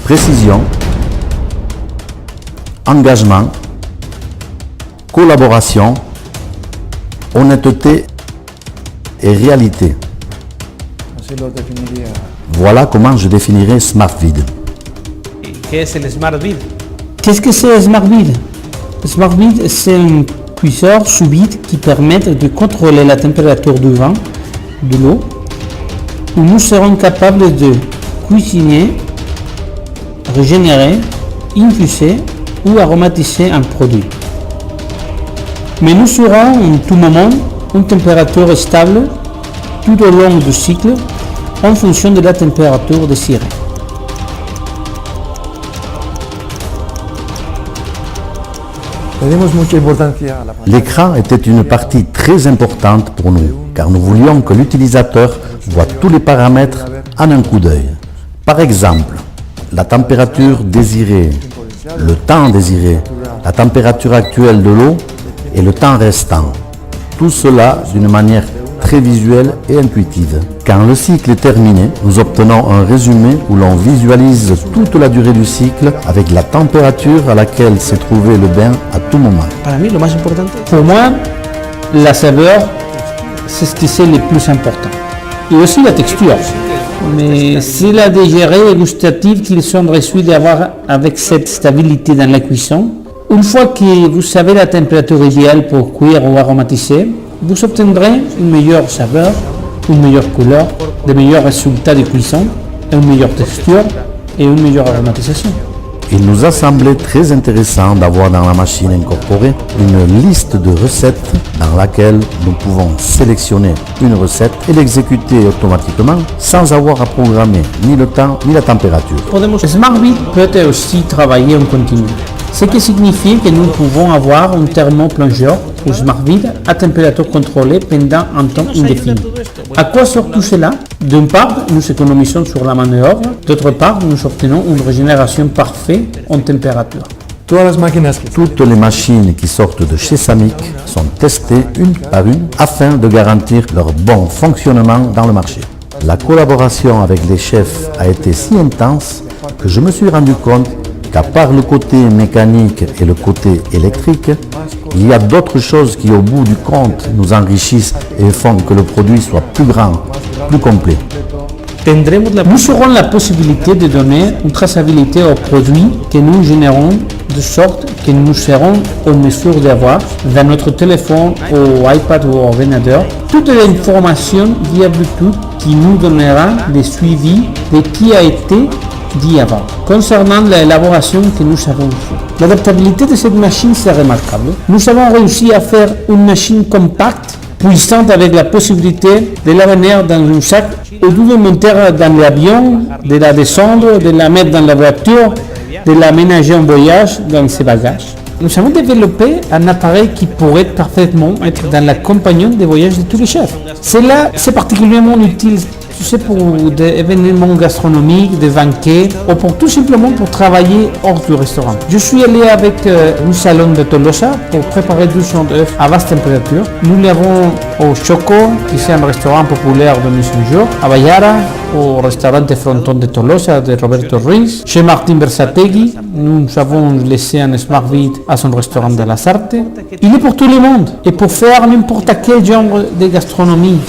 précision, engagement, collaboration, honnêteté et réalité. Así lo definiría. Voilà comment je définirais SmartVid. ¿Qué es el SmartVid? Qu'est-ce que c'est SmartVid? SmartVid, c'est un cuisseur sous vide qui permet de contrôler la température du vin, de l'eau, où nous serons capables de cuisiner, régénérer, infuser ou aromatiser un produit. Mais nous serons en tout moment une température stable tout au long du cycle en fonction de la température désirée. Le dimos mucha importancia a la pantalla. L'écran était une partie très importante pour nous, car nous voulions que l'utilisateur voit tous les paramètres en un coup d'œil. Par exemple, la température désirée, le temps désiré, la température actuelle de l'eau et le temps restant. Tout cela d'une manière très visuelle et intuitive. Quand le cycle est terminé, nous obtenons un résumé où l'on visualise toute la durée du cycle avec la température à laquelle s'est trouvé le bain à tout moment. Para mí lo más importante Pour moi, la saveur, c'est ce qui est le plus important. Et aussi la texture. Mais c'est la digérée gustative qu'ils sont reçus d'avoir avec cette stabilité dans la cuisson. Une fois que vous savez la température idéale pour cuire ou aromatiser, vous obtiendrez une meilleure saveur, une meilleure couleur, de meilleurs résultats de cuisson, une meilleure texture et une meilleure aromatisation. Il nous a semblé très intéressant d'avoir dans la machine incorporée une liste de recettes dans laquelle nous pouvons sélectionner une recette et l'exécuter automatiquement sans avoir à programmer ni le temps ni la température. SmartVid peut aussi travailler en continu, ce qui signifie que nous pouvons avoir un thermoplongeur ou SmartVid à température contrôlée pendant un temps indéfini. À quoi sort tout cela? D'une part, nous économisons sur la main-d'œuvre, d'autre part, nous obtenons une régénération parfaite en température. Todas las máquinas que Toutes les machines qui sortent de chez Samick sont testées une par une afin de garantir leur bon fonctionnement dans le marché. La collaboration avec les chefs a été si intense que je me suis rendu compte qu'à part le côté mécanique et le côté électrique, il y a d'autres choses qui au bout du compte nous enrichissent et font que le produit soit plus grand, plus complet. Nous aurons la possibilité de donner une traçabilité aux produits que nous générons de sorte que nous serons en mesure d'avoir dans notre téléphone ou iPad ou ordinateur toute l'information via Bluetooth qui nous donnera le suivi de qui a été dit avant. Concernant l'élaboration que nous avons fait, l'adaptabilité de cette machine c'est remarquable. Nous avons réussi à faire une machine compacte, puissante avec la possibilité de la venir dans un sac ou de la monter dans l'avion, de la descendre, de la mettre dans la voiture, de la ménager en voyage dans ses bagages. Nous avons développé un appareil qui pourrait parfaitement être dans la compagnon des voyages de tous les chefs. Cela, c'est particulièrement utile, tu sais, pour des événements gastronomiques, des banquets, ou pour tout simplement pour travailler hors du restaurant. Je suis allé avec un salon de Tolosa pour préparer 200 œufs à basse température. Nous l'avons au Choco, qui est un restaurant populaire de Messenger, à Bayara, au restaurant Fronton de Tolosa de Roberto Ruiz. Chez Martin Bersategui, nous avons laissé un SmartVid à son restaurant de la Sarte. Il est pour tout le monde et pour faire n'importe quel genre de gastronomie.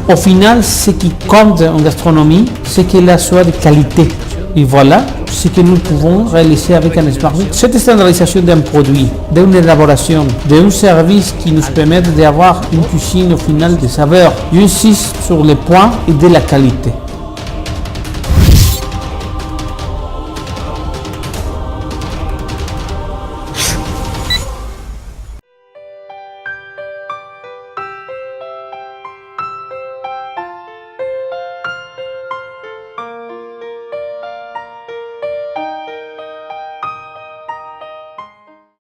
Au final, ce qui compte en gastronomie, c'est qu'elle soit de qualité. Et voilà ce que nous pouvons réaliser avec un SmartVid. Cette standardisation d'un produit, d'une élaboration, d'un service qui nous permet d'avoir une cuisine au final de saveurs. J'insiste sur les points et de la qualité.